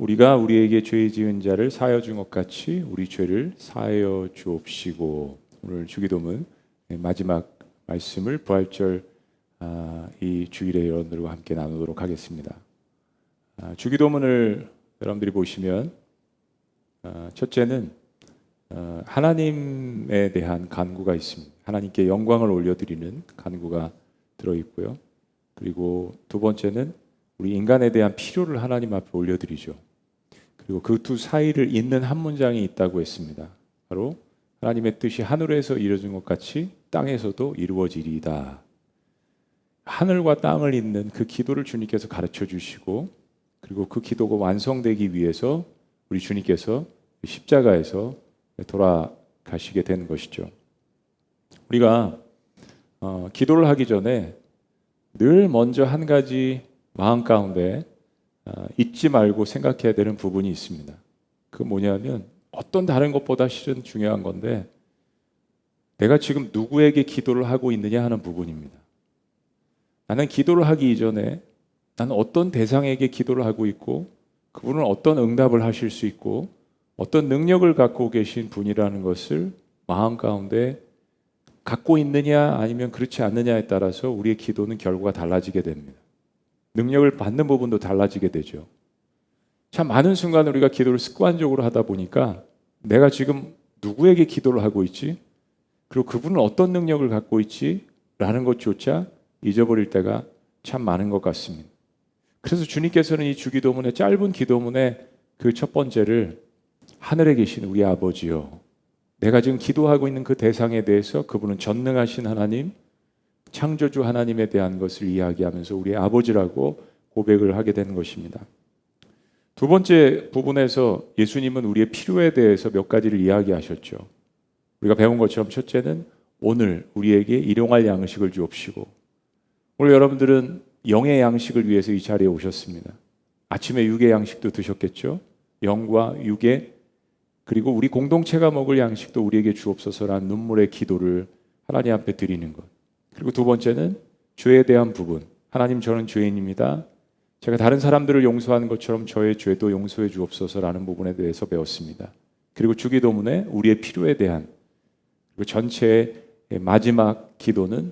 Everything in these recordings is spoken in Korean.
우리가 우리에게 죄 지은 자를 사하여 준 것 같이 우리 죄를 사하여 주옵시고. 오늘 주기도문 마지막 말씀을 부활절 이 주일에 여러분들과 함께 나누도록 하겠습니다. 주기도문을 여러분들이 보시면 첫째는 하나님에 대한 간구가 있습니다. 하나님께 영광을 올려드리는 간구가 들어있고요. 그리고 두 번째는 우리 인간에 대한 필요를 하나님 앞에 올려드리죠. 그리고 그 두 사이를 잇는 한 문장이 있다고 했습니다. 바로 하나님의 뜻이 하늘에서 이루어진 것 같이 땅에서도 이루어지리이다. 하늘과 땅을 잇는 그 기도를 주님께서 가르쳐 주시고, 그리고 그 기도가 완성되기 위해서 우리 주님께서 십자가에서 돌아가시게 되는 것이죠. 우리가 기도를 하기 전에 늘 먼저 한 가지 마음 가운데 잊지 말고 생각해야 되는 부분이 있습니다. 그 뭐냐면 어떤 다른 것보다 실은 중요한 건데, 내가 지금 누구에게 기도를 하고 있느냐 하는 부분입니다. 나는 기도를 하기 이전에 나는 어떤 대상에게 기도를 하고 있고, 그분은 어떤 응답을 하실 수 있고 어떤 능력을 갖고 계신 분이라는 것을 마음 가운데 갖고 있느냐 아니면 그렇지 않느냐에 따라서 우리의 기도는 결과가 달라지게 됩니다. 능력을 받는 부분도 달라지게 되죠. 참 많은 순간 우리가 기도를 습관적으로 하다 보니까 내가 지금 누구에게 기도를 하고 있지? 그리고 그분은 어떤 능력을 갖고 있지? 라는 것조차 잊어버릴 때가 참 많은 것 같습니다. 그래서 주님께서는 이 주기도문의 짧은 기도문의 그 첫 번째를 하늘에 계신 우리 아버지요, 내가 지금 기도하고 있는 그 대상에 대해서 그분은 전능하신 하나님, 창조주 하나님에 대한 것을 이야기하면서 우리의 아버지라고 고백을 하게 되는 것입니다. 두 번째 부분에서 예수님은 우리의 필요에 대해서 몇 가지를 이야기하셨죠. 우리가 배운 것처럼 첫째는 오늘 우리에게 일용할 양식을 주옵시고. 오늘 여러분들은 영의 양식을 위해서 이 자리에 오셨습니다. 아침에 육의 양식도 드셨겠죠. 영과 육의, 그리고 우리 공동체가 먹을 양식도 우리에게 주옵소서라는 눈물의 기도를 하나님 앞에 드리는 것. 그리고 두 번째는 죄에 대한 부분. 하나님, 저는 죄인입니다. 제가 다른 사람들을 용서하는 것처럼 저의 죄도 용서해 주옵소서라는 부분에 대해서 배웠습니다. 그리고 주기도문에 우리의 필요에 대한, 그리고 전체의 마지막 기도는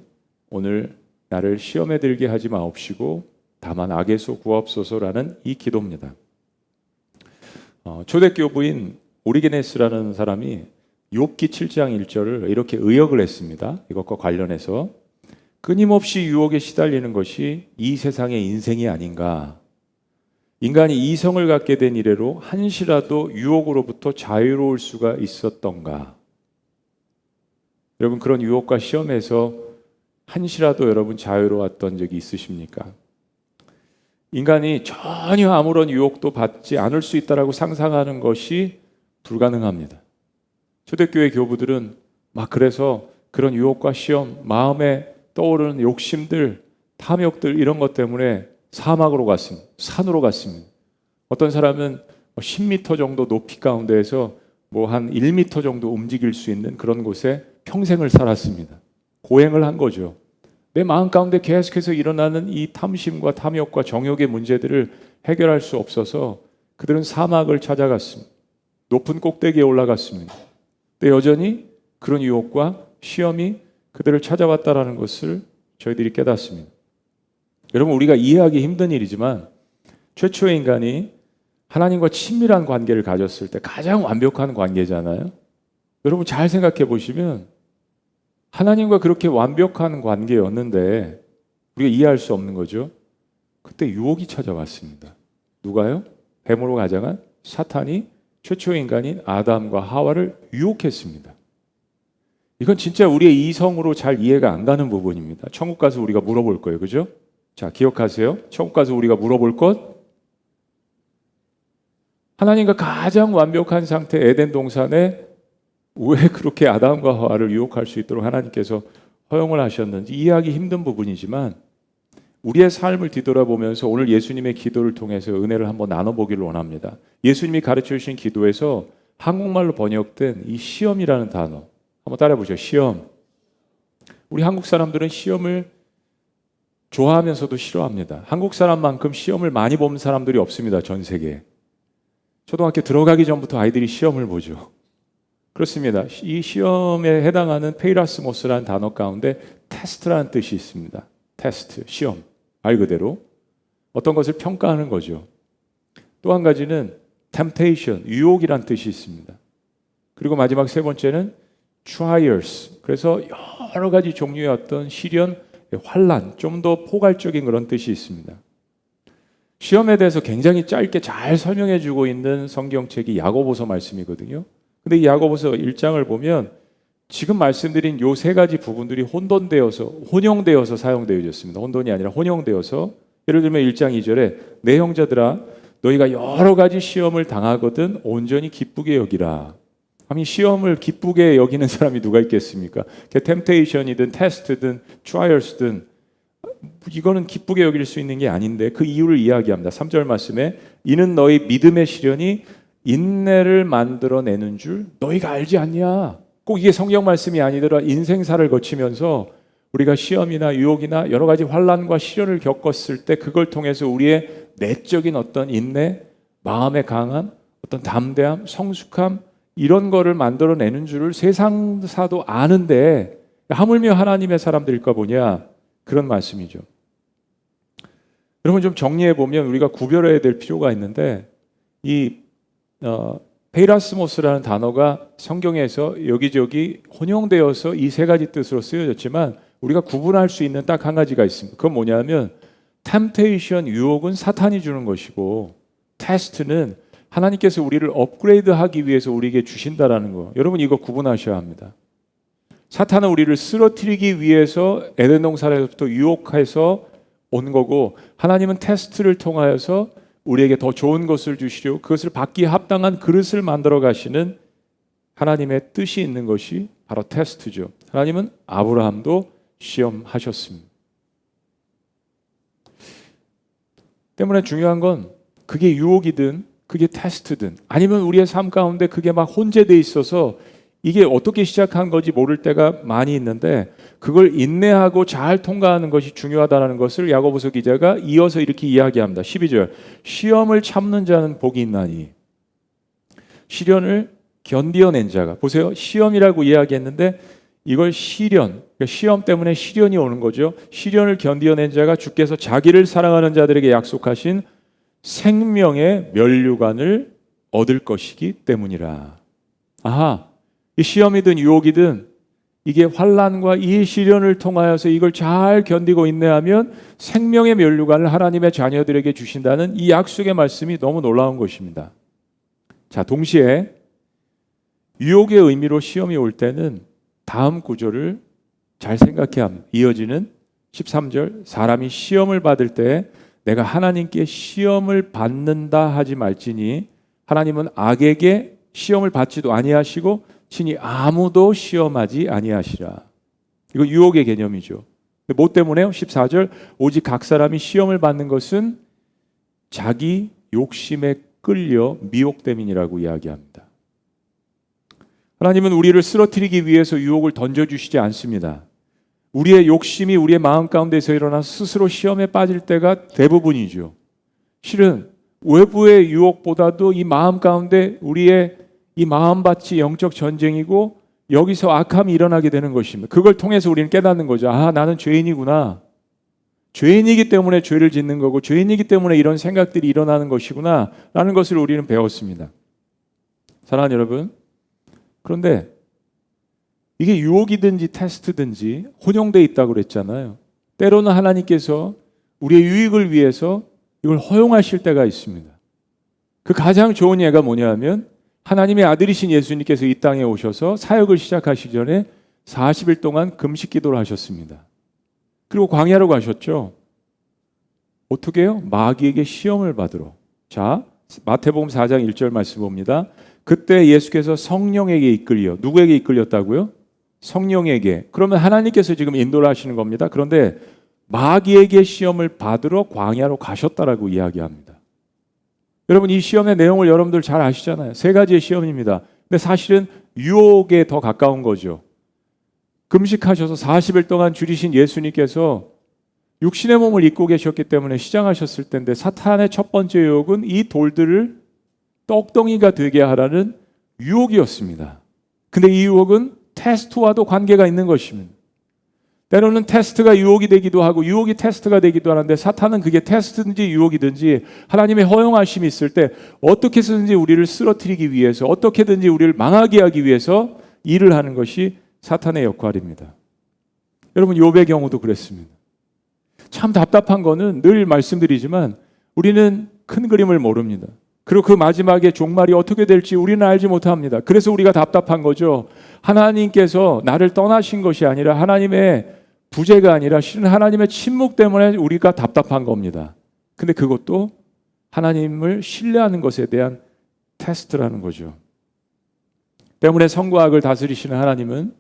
오늘 나를 시험에 들게 하지 마옵시고 다만 악에서 구하옵소서라는 이 기도입니다. 초대교부인 오리게네스라는 사람이 욥기 7장 1절을 이렇게 의역을 했습니다. 이것과 관련해서 끊임없이 유혹에 시달리는 것이 이 세상의 인생이 아닌가. 인간이 이성을 갖게 된 이래로 한시라도 유혹으로부터 자유로울 수가 있었던가. 여러분, 그런 유혹과 시험에서 한시라도 여러분 자유로웠던 적이 있으십니까? 인간이 전혀 아무런 유혹도 받지 않을 수 있다라고 상상하는 것이 불가능합니다. 초대교회 교부들은 막 그래서 그런 유혹과 시험, 마음에 떠오르는 욕심들, 탐욕들 이런 것 때문에 사막으로 갔습니다. 산으로 갔습니다. 어떤 사람은 10m 정도 높이 가운데에서 한 1m 정도 움직일 수 있는 그런 곳에 평생을 살았습니다. 고행을 한 거죠. 내 마음 가운데 계속해서 일어나는 이 탐심과 탐욕과 정욕의 문제들을 해결할 수 없어서 그들은 사막을 찾아갔습니다. 높은 꼭대기에 올라갔습니다. 근데 여전히 그런 유혹과 시험이 그들을 찾아왔다라는 것을 저희들이 깨닫습니다. 여러분, 우리가 이해하기 힘든 일이지만 최초의 인간이 하나님과 친밀한 관계를 가졌을 때 가장 완벽한 관계잖아요. 여러분 잘 생각해 보시면 하나님과 그렇게 완벽한 관계였는데 우리가 이해할 수 없는 거죠. 그때 유혹이 찾아왔습니다. 누가요? 뱀으로 가장한 사탄이 최초의 인간인 아담과 하와를 유혹했습니다. 이건 진짜 우리의 이성으로 잘 이해가 안 가는 부분입니다. 천국 가서 우리가 물어볼 거예요. 그죠? 자, 기억하세요. 천국 가서 우리가 물어볼 것. 하나님과 가장 완벽한 상태 에덴 동산에 왜 그렇게 아담과 하와를 유혹할 수 있도록 하나님께서 허용을 하셨는지 이해하기 힘든 부분이지만 우리의 삶을 뒤돌아보면서 오늘 예수님의 기도를 통해서 은혜를 한번 나눠보기를 원합니다. 예수님이 가르쳐 주신 기도에서 한국말로 번역된 이 시험이라는 단어 한번 따라해보죠. 시험. 우리 한국 사람들은 시험을 좋아하면서도 싫어합니다. 한국 사람만큼 시험을 많이 본 사람들이 없습니다. 전 세계에. 초등학교 들어가기 전부터 아이들이 시험을 보죠. 그렇습니다. 이 시험에 해당하는 페이라스모스라는 단어 가운데 테스트라는 뜻이 있습니다. 테스트, 시험, 말 그대로 어떤 것을 평가하는 거죠. 또 한 가지는 temptation, 유혹이란 뜻이 있습니다. 그리고 마지막 세 번째는 trials, 그래서 여러 가지 종류의 어떤 시련, 환난, 좀 더 포괄적인 그런 뜻이 있습니다. 시험에 대해서 굉장히 짧게 잘 설명해 주고 있는 성경책이 야고보서 말씀이거든요. 근데 이 야고보서 1장을 보면 지금 말씀드린 요 세 가지 부분들이 혼용되어서 사용되어 있습니다. 혼돈이 아니라 혼용되어서, 예를 들면 1장 2절에 내 형제들아 너희가 여러 가지 시험을 당하거든 온전히 기쁘게 여기라. 아니, 시험을 기쁘게 여기는 사람이 누가 있겠습니까? 템테이션이든 테스트든 트라이얼스든 이거는 기쁘게 여길 수 있는 게 아닌데 그 이유를 이야기합니다. 3절 말씀에 이는 너희 믿음의 시련이 인내를 만들어내는 줄 너희가 알지 않냐. 꼭 이게 성경 말씀이 아니더라 인생사를 거치면서 우리가 시험이나 유혹이나 여러 가지 환난과 시련을 겪었을 때 그걸 통해서 우리의 내적인 어떤 인내, 마음의 강함, 어떤 담대함, 성숙함 이런 거를 만들어내는 줄을 세상사도 아는데 하물며 하나님의 사람들일까 보냐, 그런 말씀이죠. 여러분 좀 정리해 보면 우리가 구별해야 될 필요가 있는데 이 페이라스모스라는 단어가 성경에서 여기저기 혼용되어서 이 세 가지 뜻으로 쓰여졌지만 우리가 구분할 수 있는 딱 한 가지가 있습니다. 그건 뭐냐면 템테이션, 유혹은 사탄이 주는 것이고 테스트는 하나님께서 우리를 업그레이드하기 위해서 우리에게 주신다라는 거. 여러분 이거 구분하셔야 합니다. 사탄은 우리를 쓰러뜨리기 위해서 에덴 동산에서부터 유혹해서 온 거고, 하나님은 테스트를 통하여서 우리에게 더 좋은 것을 주시려 그것을 받기에 합당한 그릇을 만들어 가시는 하나님의 뜻이 있는 것이 바로 테스트죠. 하나님은 아브라함도 시험하셨습니다. 때문에 중요한 건 그게 유혹이든 그게 테스트든 아니면 우리의 삶 가운데 그게 막 혼재되어 있어서 이게 어떻게 시작한 건지 모를 때가 많이 있는데 그걸 인내하고 잘 통과하는 것이 중요하다는 것을 야고보서 기자가 이어서 이렇게 이야기합니다. 12절 시험을 참는 자는 복이 있나니. 시련을 견디어낸 자가, 보세요, 시험이라고 이야기했는데 이걸 시련, 그러니까 시험 때문에 시련이 오는 거죠. 시련을 견디어낸 자가 주께서 자기를 사랑하는 자들에게 약속하신 생명의 면류관을 얻을 것이기 때문이라. 아하, 이 시험이든 유혹이든 이게 환난과 이 시련을 통하여서 이걸 잘 견디고 인내하면 생명의 면류관을 하나님의 자녀들에게 주신다는 이 약속의 말씀이 너무 놀라운 것입니다. 자, 동시에 유혹의 의미로 시험이 올 때는 다음 구절을 잘 생각해야 합니다. 이어지는 13절 사람이 시험을 받을 때 내가 하나님께 시험을 받는다 하지 말지니 하나님은 악에게 시험을 받지도 아니하시고 친히 아무도 시험하지 아니하시라. 이거 유혹의 개념이죠. 뭐 때문에요? 14절 오직 각 사람이 시험을 받는 것은 자기 욕심에 끌려 미혹됨이라고 이야기합니다. 하나님은 우리를 쓰러뜨리기 위해서 유혹을 던져주시지 않습니다. 우리의 욕심이 우리의 마음 가운데서 일어나 스스로 시험에 빠질 때가 대부분이죠. 실은 외부의 유혹보다도 이 마음 가운데 우리의 이 마음밭이 영적 전쟁이고 여기서 악함이 일어나게 되는 것입니다. 그걸 통해서 우리는 깨닫는 거죠. 아, 나는 죄인이구나. 죄인이기 때문에 죄를 짓는 거고 죄인이기 때문에 이런 생각들이 일어나는 것이구나 라는 것을 우리는 배웠습니다. 사랑하는 여러분, 그런데 이게 유혹이든지 테스트든지 혼용되어 있다고 그랬잖아요. 때로는 하나님께서 우리의 유익을 위해서 이걸 허용하실 때가 있습니다. 그 가장 좋은 예가 뭐냐면 하나님의 아들이신 예수님께서 이 땅에 오셔서 사역을 시작하시기 전에 40일 동안 금식 기도를 하셨습니다. 그리고 광야로 가셨죠. 어떻게 해요? 마귀에게 시험을 받으러. 자, 마태복음 4장 1절 말씀 봅니다. 그때 예수께서 성령에게 이끌려. 누구에게 이끌렸다고요? 성령에게. 그러면 하나님께서 지금 인도를 하시는 겁니다. 그런데 마귀에게 시험을 받으러 광야로 가셨다라고 이야기합니다. 여러분 이 시험의 내용을 여러분들 잘 아시잖아요. 세 가지의 시험입니다. 근데 사실은 유혹에 더 가까운 거죠. 금식하셔서 40일 동안 줄이신 예수님께서 육신의 몸을 입고 계셨기 때문에 시장하셨을 텐데 사탄의 첫 번째 유혹은 이 돌들을 떡덩이가 되게 하라는 유혹이었습니다. 근데 이 유혹은 테스트와도 관계가 있는 것입니다. 때로는 테스트가 유혹이 되기도 하고 유혹이 테스트가 되기도 하는데, 사탄은 그게 테스트든지 유혹이든지 하나님의 허용하심이 있을 때 어떻게 해서든지 우리를 쓰러뜨리기 위해서, 어떻게든지 우리를 망하게 하기 위해서 일을 하는 것이 사탄의 역할입니다. 여러분, 욥의 경우도 그랬습니다. 참 답답한 거는 늘 말씀드리지만 우리는 큰 그림을 모릅니다. 그리고 그 마지막에 종말이 어떻게 될지 우리는 알지 못합니다. 그래서 우리가 답답한 거죠. 하나님께서 나를 떠나신 것이 아니라, 하나님의 부재가 아니라 실은 하나님의 침묵 때문에 우리가 답답한 겁니다. 근데 그것도 하나님을 신뢰하는 것에 대한 테스트라는 거죠. 때문에 선과 악을 다스리시는 하나님은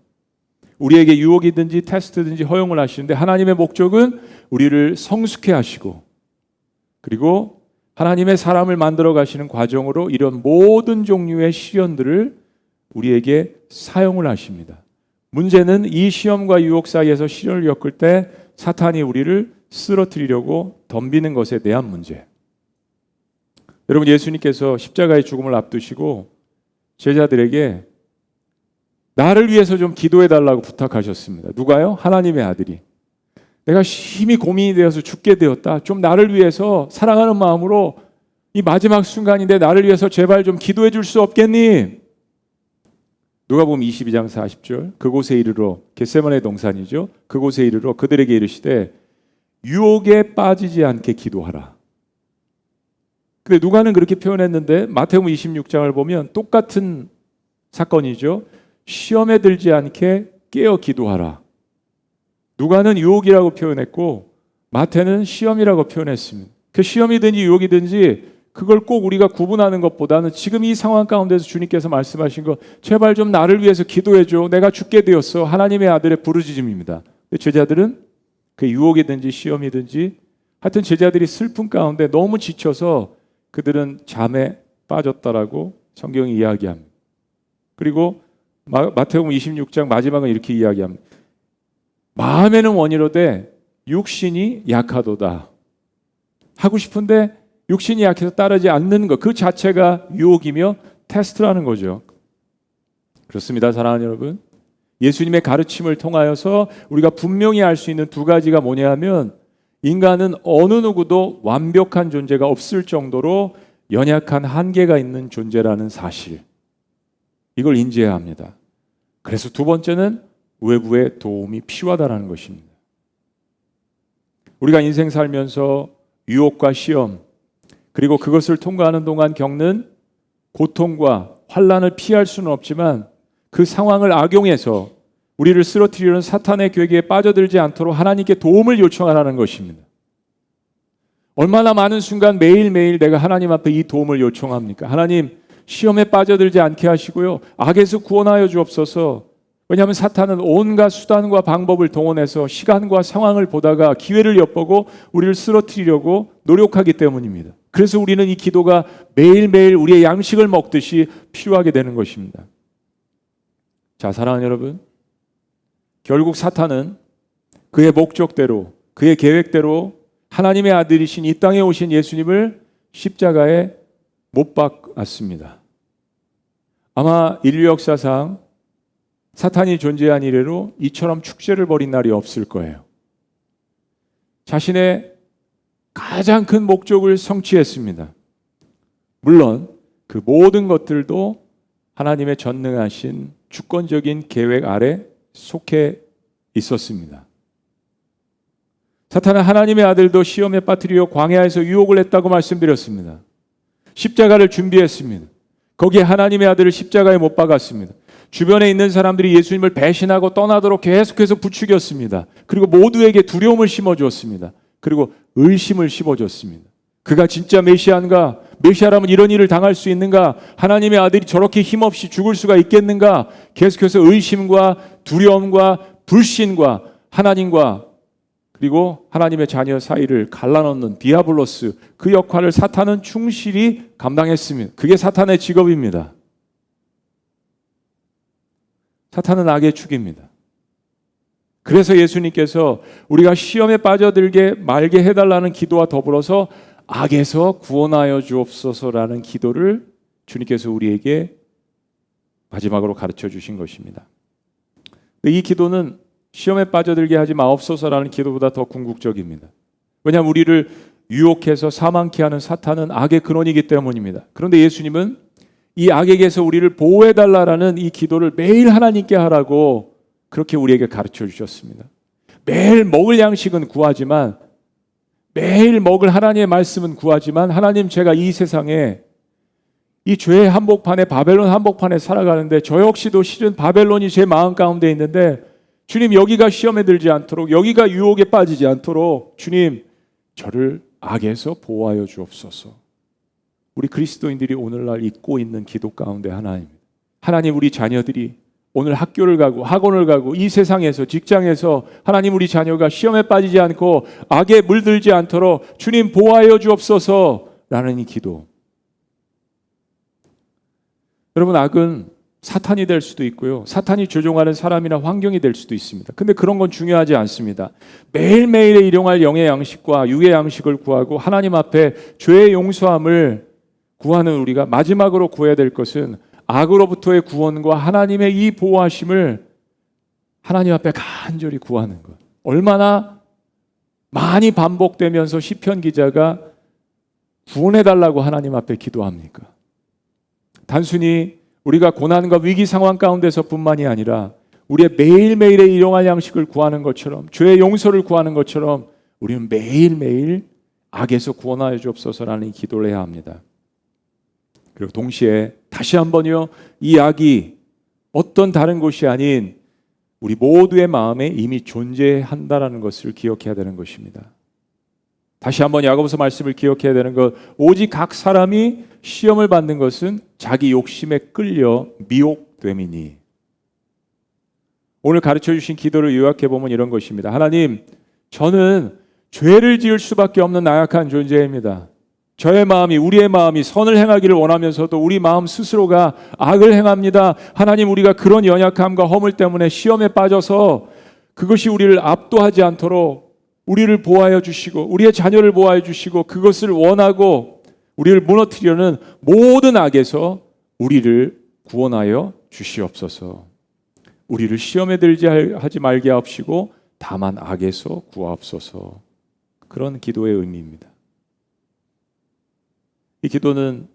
우리에게 유혹이든지 테스트든지 허용을 하시는데, 하나님의 목적은 우리를 성숙해 하시고, 그리고 하나님의 사람을 만들어 가시는 과정으로 이런 모든 종류의 시련들을 우리에게 사용을 하십니다. 문제는 이 시험과 유혹 사이에서 시련을 겪을 때 사탄이 우리를 쓰러뜨리려고 덤비는 것에 대한 문제. 여러분, 예수님께서 십자가의 죽음을 앞두시고 제자들에게 나를 위해서 좀 기도해 달라고 부탁하셨습니다. 누가요? 하나님의 아들이. 내가 심히 고민이 되어서 죽게 되었다. 좀 나를 위해서 사랑하는 마음으로 이 마지막 순간인데 나를 위해서 제발 좀 기도해 줄 수 없겠니? 누가복음 22장 40절, 그곳에 이르러, 겟세마네 동산이죠. 그곳에 이르러 그들에게 이르시되 유혹에 빠지지 않게 기도하라. 근데 누가는 그렇게 표현했는데 마태복음 26장을 보면 똑같은 사건이죠. 시험에 들지 않게 깨어 기도하라. 누가는 유혹이라고 표현했고 마태는 시험이라고 표현했습니다. 그 시험이든지 유혹이든지 그걸 꼭 우리가 구분하는 것보다는 지금 이 상황 가운데서 주님께서 말씀하신 거, 제발 좀 나를 위해서 기도해줘. 내가 죽게 되었어. 하나님의 아들의 부르짖음입니다. 제자들은 그 유혹이든지 시험이든지 하여튼 제자들이 슬픔 가운데 너무 지쳐서 그들은 잠에 빠졌다라고 성경이 이야기합니다. 그리고 마태복음 26장 마지막은 이렇게 이야기합니다. 마음에는 원이로되 육신이 약하도다. 하고 싶은데 육신이 약해서 따르지 않는 것, 그 자체가 유혹이며 테스트라는 거죠. 그렇습니다, 사랑하는 여러분. 예수님의 가르침을 통하여서 우리가 분명히 알 수 있는 두 가지가 뭐냐 하면, 인간은 어느 누구도 완벽한 존재가 없을 정도로 연약한 한계가 있는 존재라는 사실, 이걸 인지해야 합니다. 그래서 두 번째는 외부의 도움이 필요하다는 것입니다. 우리가 인생 살면서 유혹과 시험, 그리고 그것을 통과하는 동안 겪는 고통과 환난을 피할 수는 없지만 그 상황을 악용해서 우리를 쓰러뜨리려는 사탄의 괴계에 빠져들지 않도록 하나님께 도움을 요청하라는 것입니다. 얼마나 많은 순간 매일매일 내가 하나님 앞에 이 도움을 요청합니까? 하나님, 시험에 빠져들지 않게 하시고요, 악에서 구원하여 주옵소서. 왜냐하면 사탄은 온갖 수단과 방법을 동원해서 시간과 상황을 보다가 기회를 엿보고 우리를 쓰러뜨리려고 노력하기 때문입니다. 그래서 우리는 이 기도가 매일매일 우리의 양식을 먹듯이 필요하게 되는 것입니다. 자, 사랑하는 여러분, 결국 사탄은 그의 목적대로, 그의 계획대로 하나님의 아들이신 이 땅에 오신 예수님을 십자가에 못 박았습니다. 아마 인류 역사상 사탄이 존재한 이래로 이처럼 축제를 벌인 날이 없을 거예요. 자신의 가장 큰 목적을 성취했습니다. 물론 그 모든 것들도 하나님의 전능하신 주권적인 계획 아래 속해 있었습니다. 사탄은 하나님의 아들도 시험에 빠뜨리려 광야에서 유혹을 했다고 말씀드렸습니다. 십자가를 준비했습니다. 거기에 하나님의 아들을 십자가에 못 박았습니다. 주변에 있는 사람들이 예수님을 배신하고 떠나도록 계속해서 부추겼습니다. 그리고 모두에게 두려움을 심어주었습니다. 그리고 의심을 심어줬습니다. 그가 진짜 메시아인가? 메시아라면 이런 일을 당할 수 있는가? 하나님의 아들이 저렇게 힘없이 죽을 수가 있겠는가? 계속해서 의심과 두려움과 불신과 하나님과 그리고 하나님의 자녀 사이를 갈라놓는 디아블로스, 그 역할을 사탄은 충실히 감당했습니다. 그게 사탄의 직업입니다. 사탄은 악의 축입니다. 그래서 예수님께서 우리가 시험에 빠져들게 말게 해달라는 기도와 더불어서 악에서 구원하여 주옵소서라는 기도를 주님께서 우리에게 마지막으로 가르쳐 주신 것입니다. 근데 이 기도는 시험에 빠져들게 하지 마옵소서라는 기도보다 더 궁극적입니다. 왜냐하면 우리를 유혹해서 사망케 하는 사탄은 악의 근원이기 때문입니다. 그런데 예수님은 이 악에게서 우리를 보호해달라는 이 기도를 매일 하나님께 하라고 그렇게 우리에게 가르쳐 주셨습니다. 매일 먹을 양식은 구하지만, 매일 먹을 하나님의 말씀은 구하지만, 하나님, 제가 이 세상에 이 죄의 한복판에, 바벨론 한복판에 살아가는데 저 역시도 실은 바벨론이 제 마음 가운데 있는데, 주님, 여기가 시험에 들지 않도록, 여기가 유혹에 빠지지 않도록 주님, 저를 악에서 보호하여 주옵소서. 우리 그리스도인들이 오늘날 잊고 있는 기도 가운데 하나입니다. 하나님, 우리 자녀들이 오늘 학교를 가고 학원을 가고 이 세상에서, 직장에서 하나님, 우리 자녀가 시험에 빠지지 않고 악에 물들지 않도록 주님 보호하여 주옵소서라는 이 기도. 여러분, 악은 사탄이 될 수도 있고요, 사탄이 조종하는 사람이나 환경이 될 수도 있습니다. 근데 그런 건 중요하지 않습니다. 매일매일의 일용할 영의 양식과 육의 양식을 구하고 하나님 앞에 죄의 용서함을 구하는 우리가 마지막으로 구해야 될 것은 악으로부터의 구원과 하나님의 이 보호하심을 하나님 앞에 간절히 구하는 것. 얼마나 많이 반복되면서 시편 기자가 구원해달라고 하나님 앞에 기도합니까? 단순히 우리가 고난과 위기 상황 가운데서뿐만이 아니라 우리의 매일매일의 일용할 양식을 구하는 것처럼, 죄의 용서를 구하는 것처럼 우리는 매일매일 악에서 구원하여 주옵소서라는 기도를 해야 합니다. 그리고 동시에 다시 한번요, 이 악이 어떤 다른 곳이 아닌 우리 모두의 마음에 이미 존재한다라는 것을 기억해야 되는 것입니다. 다시 한번 야고보서 말씀을 기억해야 되는 것, 오직 각 사람이 시험을 받는 것은 자기 욕심에 끌려 미혹됨이니. 오늘 가르쳐 주신 기도를 요약해 보면 이런 것입니다. 하나님, 저는 죄를 지을 수밖에 없는 나약한 존재입니다. 저의 마음이, 우리의 마음이 선을 행하기를 원하면서도 우리 마음 스스로가 악을 행합니다. 하나님, 우리가 그런 연약함과 허물 때문에 시험에 빠져서 그것이 우리를 압도하지 않도록 우리를 보호하여 주시고 우리의 자녀를 보호하여 주시고 그것을 원하고 우리를 무너뜨리려는 모든 악에서 우리를 구원하여 주시옵소서. 우리를 시험에 들지 하지 말게 하옵시고 다만 악에서 구하옵소서. 그런 기도의 의미입니다. 이 기도는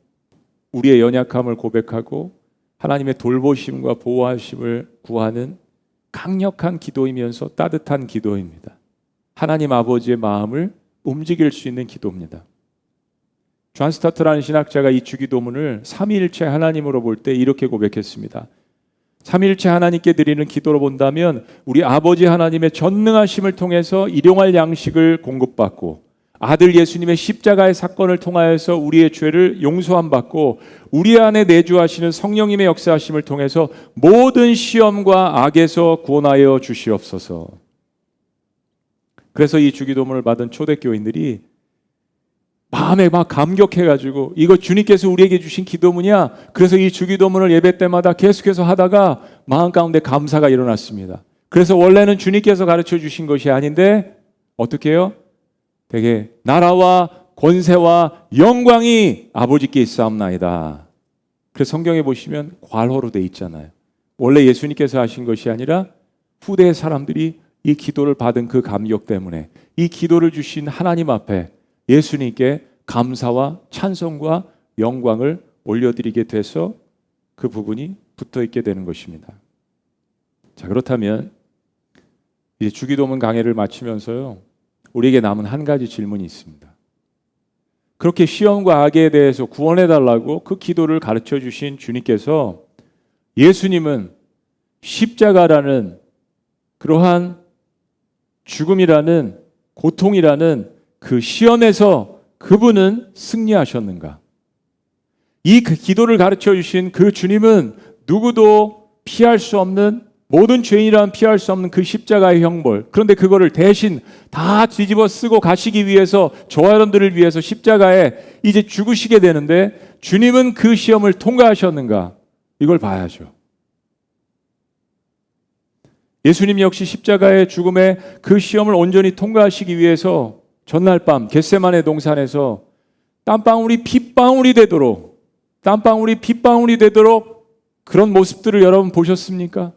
우리의 연약함을 고백하고 하나님의 돌보심과 보호하심을 구하는 강력한 기도이면서 따뜻한 기도입니다. 하나님 아버지의 마음을 움직일 수 있는 기도입니다. 존 스타트라는 신학자가 이 주기도문을 삼위일체 하나님으로 볼 때 이렇게 고백했습니다. 삼위일체 하나님께 드리는 기도로 본다면 우리 아버지 하나님의 전능하심을 통해서 일용할 양식을 공급받고 아들 예수님의 십자가의 사건을 통하여서 우리의 죄를 용서함 받고 우리 안에 내주하시는 성령님의 역사하심을 통해서 모든 시험과 악에서 구원하여 주시옵소서. 그래서 이 주기도문을 받은 초대교인들이 마음에 막 감격해가지고 이거 주님께서 우리에게 주신 기도문이야. 그래서 이 주기도문을 예배 때마다 계속해서 하다가 마음 가운데 감사가 일어났습니다. 그래서 원래는 주님께서 가르쳐 주신 것이 아닌데 어떻게 해요? 되게 나라와 권세와 영광이 아버지께 있사옵나이다. 그래서 성경에 보시면 괄호로 돼 있잖아요. 원래 예수님께서 하신 것이 아니라 후대의 사람들이 이 기도를 받은 그 감격 때문에 이 기도를 주신 하나님 앞에 예수님께 감사와 찬송과 영광을 올려드리게 돼서 그 부분이 붙어있게 되는 것입니다. 자, 그렇다면 이제 주기도문 강해를 마치면서요, 우리에게 남은 한 가지 질문이 있습니다. 그렇게 시험과 악에 대해서 구원해달라고 그 기도를 가르쳐 주신 주님께서, 예수님은 십자가라는 그러한 죽음이라는 고통이라는 그 시험에서 그분은 승리하셨는가? 이 기도를 가르쳐 주신 그 주님은 누구도 피할 수 없는, 모든 죄인이라면 피할 수 없는 그 십자가의 형벌, 그런데 그거를 대신 다 뒤집어 쓰고 가시기 위해서 저와 여러분들을 위해서 십자가에 이제 죽으시게 되는데 주님은 그 시험을 통과하셨는가? 이걸 봐야죠. 예수님 역시 십자가의 죽음의 그 시험을 온전히 통과하시기 위해서 전날 밤 겟세마네 동산에서 땀방울이 핏방울이 되도록 땀방울이 핏방울이 되도록 그런 모습들을 여러분 보셨습니까?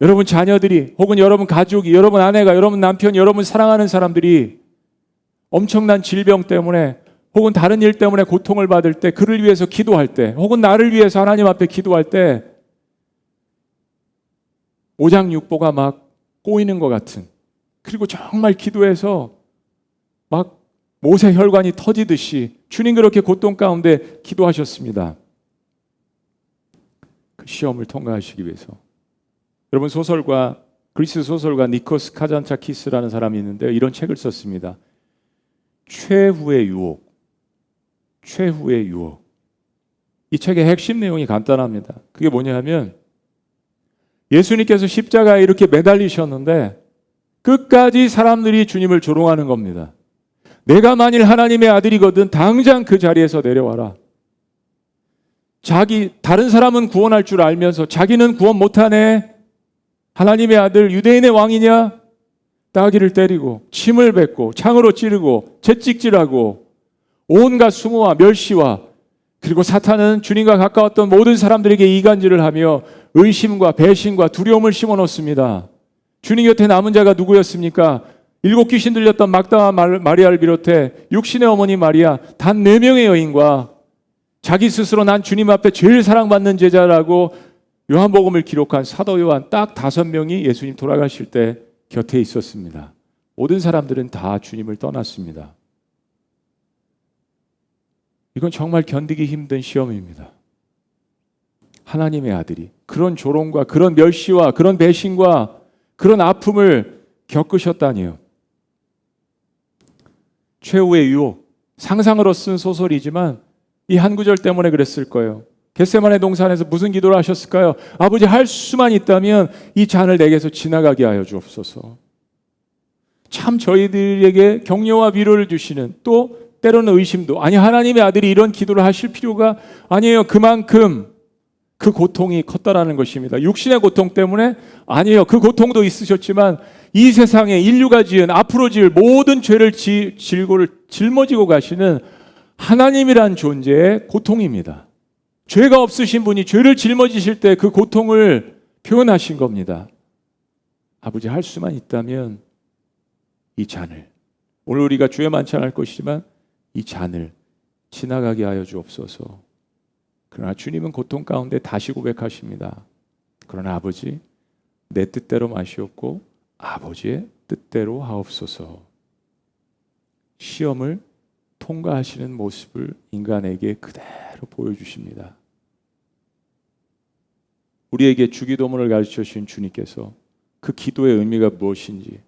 여러분 자녀들이 혹은 여러분 가족이, 여러분 아내가, 여러분 남편이, 여러분 사랑하는 사람들이 엄청난 질병 때문에 혹은 다른 일 때문에 고통을 받을 때, 그를 위해서 기도할 때, 혹은 나를 위해서 하나님 앞에 기도할 때 오장육부가 막 꼬이는 것 같은, 그리고 정말 기도해서 막 모세 혈관이 터지듯이 주님 그렇게 고통 가운데 기도하셨습니다. 그 시험을 통과하시기 위해서. 여러분, 소설가, 그리스 소설가 니코스 카잔차키스라는 사람이 있는데 이런 책을 썼습니다. 최후의 유혹. 최후의 유혹. 이 책의 핵심 내용이 간단합니다. 그게 뭐냐면 예수님께서 십자가에 이렇게 매달리셨는데 끝까지 사람들이 주님을 조롱하는 겁니다. 내가 만일 하나님의 아들이거든 당장 그 자리에서 내려와라. 다른 사람은 구원할 줄 알면서 자기는 구원 못하네. 하나님의 아들, 유대인의 왕이냐? 따귀를 때리고 침을 뱉고 창으로 찌르고 채찍질하고 온갖 수모와 멸시와, 그리고 사탄은 주님과 가까웠던 모든 사람들에게 이간질을 하며 의심과 배신과 두려움을 심어놓습니다. 주님 곁에 남은 자가 누구였습니까? 7 귀신 들렸던 막다와 마리아를 비롯해 육신의 어머니 마리아, 단 4명의 여인과 자기 스스로 난 주님 앞에 제일 사랑받는 제자라고 요한복음을 기록한 사도 요한 딱 5명이 예수님 돌아가실 때 곁에 있었습니다. 모든 사람들은 다 주님을 떠났습니다. 이건 정말 견디기 힘든 시험입니다. 하나님의 아들이 그런 조롱과 그런 멸시와 그런 배신과 그런 아픔을 겪으셨다니요. 최후의 유혹, 상상으로 쓴 소설이지만 이 한 구절 때문에 그랬을 거예요. 겟세마네 동산에서 무슨 기도를 하셨을까요? 아버지, 할 수만 있다면 이 잔을 내게서 지나가게 하여 주옵소서. 참 저희들에게 격려와 위로를 주시는, 또 때로는 의심도, 아니 하나님의 아들이 이런 기도를 하실 필요가 아니에요. 그만큼 그 고통이 컸다라는 것입니다. 육신의 고통 때문에 아니에요. 그 고통도 있으셨지만 이 세상에 인류가 지은, 앞으로 지을 모든 죄를 짊어지고 가시는 하나님이란 존재의 고통입니다. 죄가 없으신 분이 죄를 짊어지실 때 그 고통을 표현하신 겁니다. 아버지, 할 수만 있다면 이 잔을, 오늘 우리가 주에 만찬할 것이지만 이 잔을 지나가게 하여 주옵소서. 그러나 주님은 고통 가운데 다시 고백하십니다. 그러나 아버지, 내 뜻대로 마시옵고 아버지의 뜻대로 하옵소서. 시험을 통과하시는 모습을 인간에게 그대로 보여주십니다. 우리에게 주기도문을 가르쳐 주신 주님께서 그 기도의 의미가 무엇인지,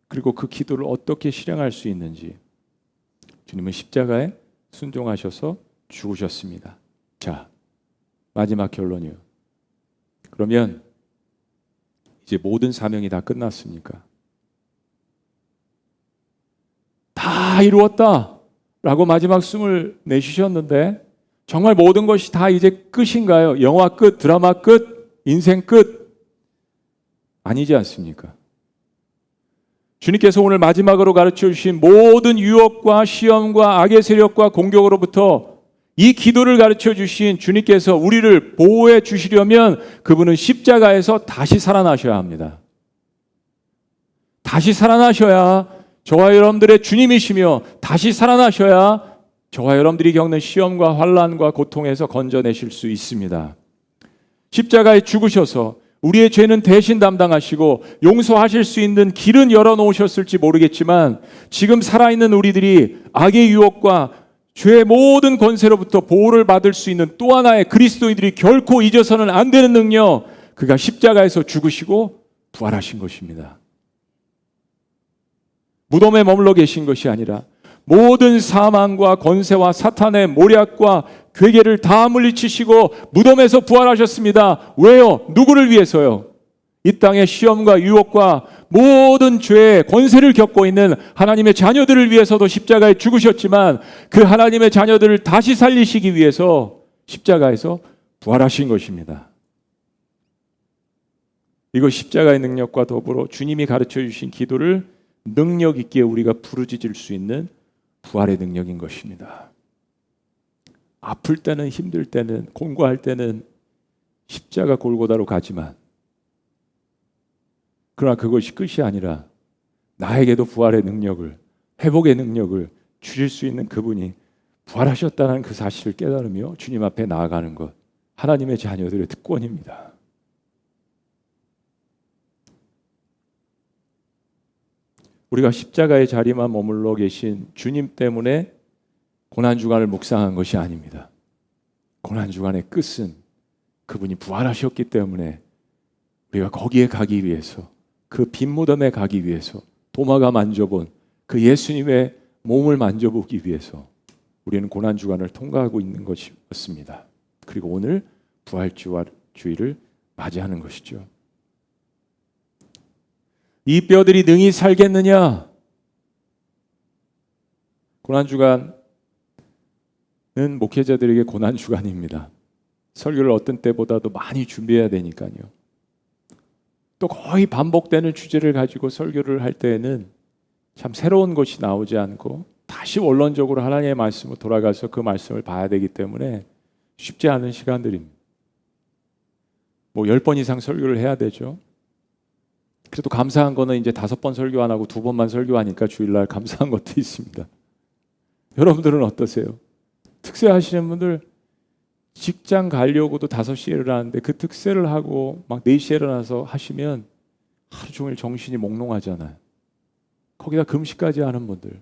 그리고 그 기도를 어떻게 실행할 수 있는지, 주님은 십자가에 순종하셔서 죽으셨습니다. 자, 마지막 결론이요. 그러면 이제 모든 사명이 다 끝났습니까? 다 이루었다 라고 마지막 숨을 내쉬셨는데 정말 모든 것이 다 이제 끝인가요? 영화 끝, 드라마 끝, 인생 끝? 아니지 않습니까? 주님께서 오늘 마지막으로 가르쳐 주신 모든 유혹과 시험과 악의 세력과 공격으로부터 이 기도를 가르쳐 주신 주님께서 우리를 보호해 주시려면 그분은 십자가에서 다시 살아나셔야 합니다. 다시 살아나셔야 저와 여러분들의 주님이시며, 다시 살아나셔야 저와 여러분들이 겪는 시험과 환난과 고통에서 건져내실 수 있습니다. 십자가에 죽으셔서 우리의 죄는 대신 담당하시고 용서하실 수 있는 길은 열어놓으셨을지 모르겠지만, 지금 살아있는 우리들이 악의 유혹과 죄의 모든 권세로부터 보호를 받을 수 있는 또 하나의 그리스도인들이 결코 잊어서는 안 되는 능력, 그가 십자가에서 죽으시고 부활하신 것입니다. 무덤에 머물러 계신 것이 아니라 모든 사망과 권세와 사탄의 모략과 괴계를 다 물리치시고 무덤에서 부활하셨습니다. 왜요? 누구를 위해서요? 이 땅의 시험과 유혹과 모든 죄의 권세를 겪고 있는 하나님의 자녀들을 위해서도 십자가에 죽으셨지만, 그 하나님의 자녀들을 다시 살리시기 위해서 십자가에서 부활하신 것입니다. 이거 십자가의 능력과 더불어 주님이 가르쳐 주신 기도를 능력 있게 우리가 부르짖을 수 있는 부활의 능력인 것입니다. 아플 때는, 힘들 때는, 공고할 때는 십자가 골고다로 가지만, 그러나 그것이 끝이 아니라 나에게도 부활의 능력을, 회복의 능력을 주실 수 있는 그분이 부활하셨다는 그 사실을 깨달으며 주님 앞에 나아가는 것, 하나님의 자녀들의 특권입니다. 우리가 십자가의 자리만 머물러 계신 주님 때문에 고난주간을 묵상한 것이 아닙니다. 고난주간의 끝은 그분이 부활하셨기 때문에 우리가 거기에 가기 위해서, 그 빈 무덤에 가기 위해서, 도마가 만져본 그 예수님의 몸을 만져보기 위해서 우리는 고난주간을 통과하고 있는 것이었습니다. 그리고 오늘 부활주의를 맞이하는 것이죠. 이 뼈들이 능히 살겠느냐? 고난주간은 목회자들에게 고난주간입니다. 설교를 어떤 때보다도 많이 준비해야 되니까요. 또 거의 반복되는 주제를 가지고 설교를 할 때에는 참 새로운 것이 나오지 않고 다시 원론적으로 하나님의 말씀으로 돌아가서 그 말씀을 봐야 되기 때문에 쉽지 않은 시간들입니다. 10번 이상 설교를 해야 되죠. 그래도 감사한 거는 이제 5번 설교 안 하고 2번만 설교하니까 주일날 감사한 것도 있습니다. 여러분들은 어떠세요? 특세하시는 분들 직장 가려고도 5시에 일어나는데 그 특세를 하고 막 4시에 일어나서 하시면 하루 종일 정신이 몽롱하잖아요. 거기다 금식까지 하는 분들,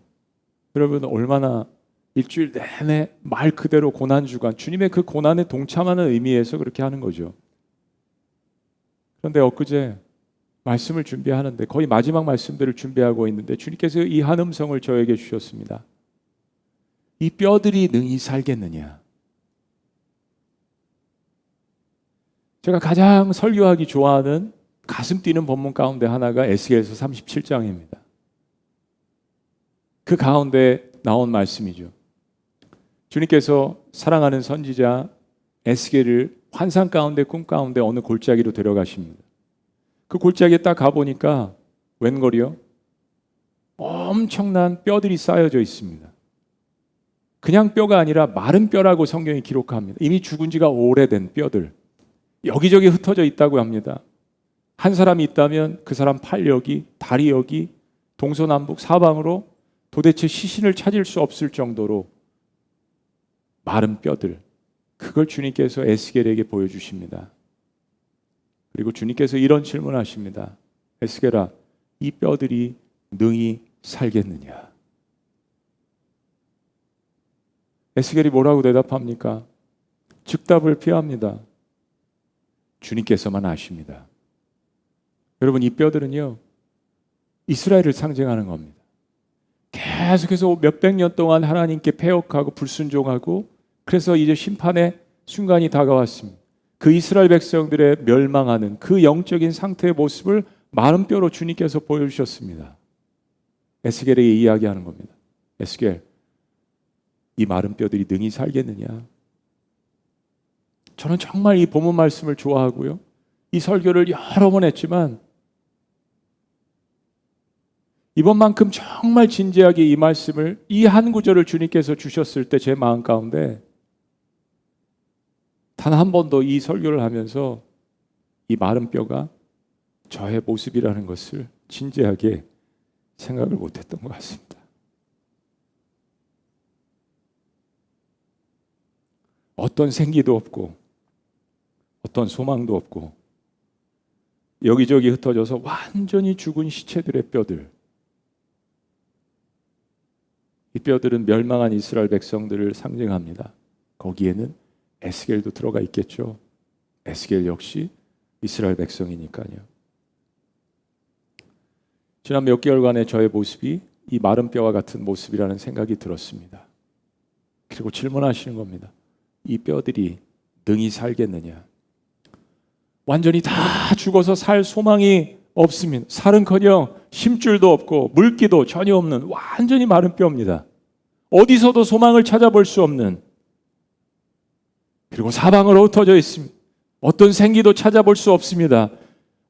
여러분 얼마나 일주일 내내 말 그대로 고난주간, 주님의 그 고난에 동참하는 의미에서 그렇게 하는 거죠. 그런데 엊그제 말씀을 준비하는데 거의 마지막 말씀들을 준비하고 있는데 주님께서 이 한 음성을 저에게 주셨습니다. 이 뼈들이 능히 살겠느냐? 제가 가장 설교하기 좋아하는 가슴 뛰는 본문 가운데 하나가 에스겔서 37장입니다. 그 가운데 나온 말씀이죠. 주님께서 사랑하는 선지자 에스겔을 환상 가운데, 꿈 가운데 어느 골짜기로 데려가십니다. 그 골짜기에 딱 가보니까 웬걸이요? 엄청난 뼈들이 쌓여져 있습니다. 그냥 뼈가 아니라 마른 뼈라고 성경이 기록합니다. 이미 죽은 지가 오래된 뼈들, 여기저기 흩어져 있다고 합니다. 한 사람이 있다면 그 사람 팔 여기, 다리 여기, 동서남북 사방으로 도대체 시신을 찾을 수 없을 정도로 마른 뼈들, 그걸 주님께서 에스겔에게 보여주십니다. 그리고 주님께서 이런 질문하십니다. 에스겔아, 이 뼈들이 능히 살겠느냐? 에스겔이 뭐라고 대답합니까? 즉답을 피합니다. 주님께서만 아십니다. 여러분, 이 뼈들은요, 이스라엘을 상징하는 겁니다. 계속해서 몇백 년 동안 하나님께 패역하고 불순종하고, 그래서 이제 심판의 순간이 다가왔습니다. 그 이스라엘 백성들의 멸망하는 그 영적인 상태의 모습을 마른 뼈로 주님께서 보여주셨습니다. 에스겔에게 이야기하는 겁니다. 에스겔, 이 마른 뼈들이 능히 살겠느냐? 저는 정말 이 본문 말씀을 좋아하고요, 이 설교를 여러 번 했지만 이번만큼 정말 진지하게 이 말씀을, 이 한 구절을 주님께서 주셨을 때 제 마음 가운데 단 한 번도 이 설교를 하면서 이 마른 뼈가 저의 모습이라는 것을 진지하게 생각을 못했던 것 같습니다. 어떤 생기도 없고 어떤 소망도 없고 여기저기 흩어져서 완전히 죽은 시체들의 뼈들, 이 뼈들은 멸망한 이스라엘 백성들을 상징합니다. 거기에는 에스겔도 들어가 있겠죠. 에스겔 역시 이스라엘 백성이니까요. 지난 몇 개월간의 저의 모습이 이 마른 뼈와 같은 모습이라는 생각이 들었습니다. 그리고 질문하시는 겁니다. 이 뼈들이 능히 살겠느냐? 완전히 다 죽어서 살 소망이 없습니다. 살은커녕 힘줄도 없고 물기도 전혀 없는 완전히 마른 뼈입니다. 어디서도 소망을 찾아볼 수 없는, 그리고 사방으로 흩어져 있습니다. 어떤 생기도 찾아볼 수 없습니다.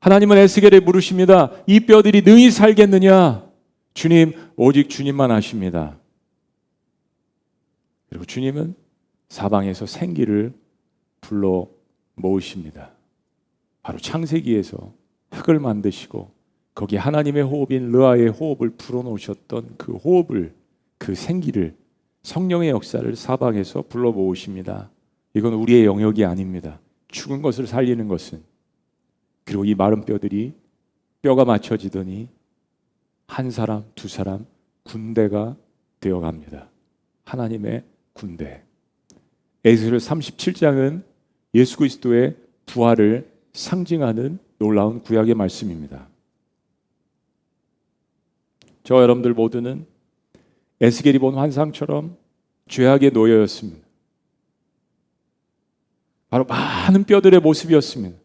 하나님은 에스겔에 물으십니다. 이 뼈들이 능히 살겠느냐? 주님, 오직 주님만 아십니다. 그리고 주님은 사방에서 생기를 불러 모으십니다. 바로 창세기에서 흙을 만드시고 거기 하나님의 호흡인 르아의 호흡을 불어넣으셨던 그 호흡을, 그 생기를, 성령의 역사를 사방에서 불러 모으십니다. 이건 우리의 영역이 아닙니다. 죽은 것을 살리는 것은. 그리고 이 마른 뼈들이 뼈가 맞춰지더니 한 사람, 두 사람 군대가 되어갑니다. 하나님의 군대. 에스겔 37장은 예수 그리스도의 부활을 상징하는 놀라운 구약의 말씀입니다. 저 여러분들 모두는 에스겔이 본 환상처럼 죄악의 노예였습니다. 바로 많은 뼈들의 모습이었습니다.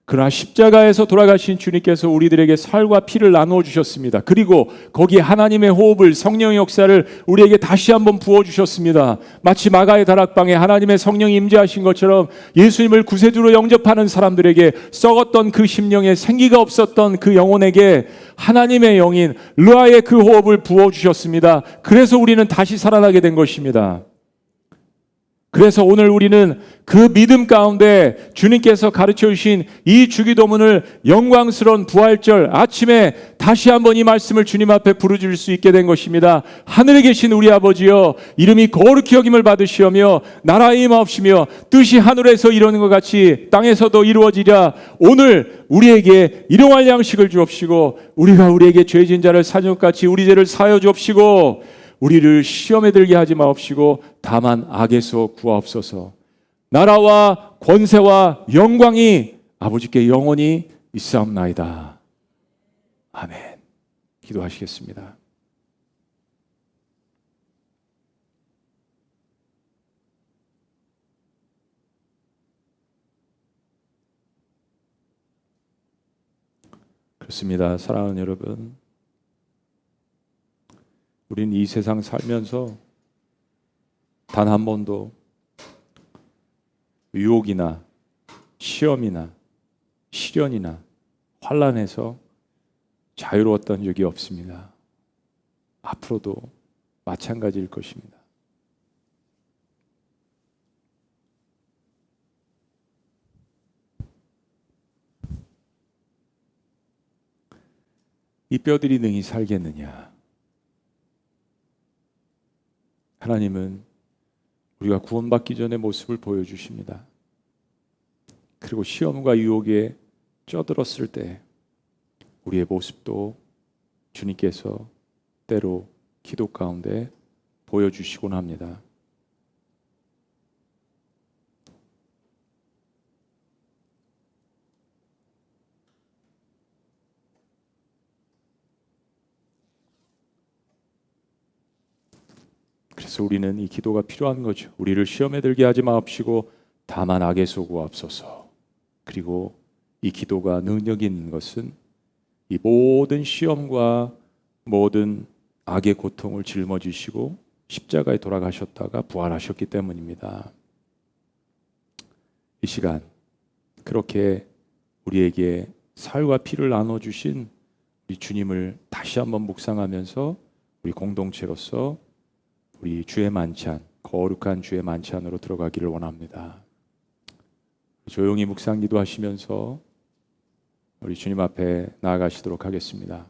그러나 십자가에서 돌아가신 주님께서 우리들에게 살과 피를 나누어 주셨습니다. 그리고 거기에 하나님의 호흡을, 성령의 역사를 우리에게 다시 한번 부어주셨습니다. 마치 마가의 다락방에 하나님의 성령이 임재하신 것처럼 예수님을 구세주로 영접하는 사람들에게 썩었던 그 심령에 생기가 없었던 그 영혼에게 하나님의 영인 르아의 그 호흡을 부어주셨습니다. 그래서 우리는 다시 살아나게 된 것입니다. 그래서 오늘 우리는 그 믿음 가운데 주님께서 가르쳐 주신 이 주기도문을 영광스러운 부활절 아침에 다시 한번 이 말씀을 주님 앞에 부르짖을 수 있게 된 것입니다. 하늘에 계신 우리 아버지여, 이름이 거룩히 여김을 받으시오며 나라의 임하옵시며 뜻이 하늘에서 이루어진 것 같이 땅에서도 이루어지랴. 오늘 우리에게 일용할 양식을 주옵시고 우리가 우리에게 죄진 자를 사준 것 같이 우리 죄를 사하여 주옵시고 우리를 시험에 들게 하지 마옵시고 다만 악에서 구하옵소서. 나라와 권세와 영광이 아버지께 영원히 있사옵나이다. 아멘. 기도하시겠습니다. 그렇습니다. 사랑하는 여러분, 우리는 이 세상 살면서 단 한 번도 유혹이나 시험이나 시련이나 환난에서 자유로웠던 적이 없습니다. 앞으로도 마찬가지일 것입니다. 이 뼈들이 능히 살겠느냐? 하나님은 우리가 구원받기 전의 모습을 보여주십니다. 그리고 시험과 유혹에 쪄들었을 때 우리의 모습도 주님께서 때로 기도 가운데 보여주시곤 합니다. 그래서 우리는 이 기도가 필요한 거죠. 우리를 시험에 들게 하지 마옵시고 다만 악에서 구하옵소서. 그리고 이 기도가 능력이 있는 것은 이 모든 시험과 모든 악의 고통을 짊어지시고 십자가에 돌아가셨다가 부활하셨기 때문입니다. 이 시간 그렇게 우리에게 살과 피를 나눠주신 우리 주님을 다시 한번 묵상하면서 우리 공동체로서 우리 주의 만찬, 거룩한 주의 만찬으로 들어가기를 원합니다. 조용히 묵상 기도하시면서 우리 주님 앞에 나아가시도록 하겠습니다.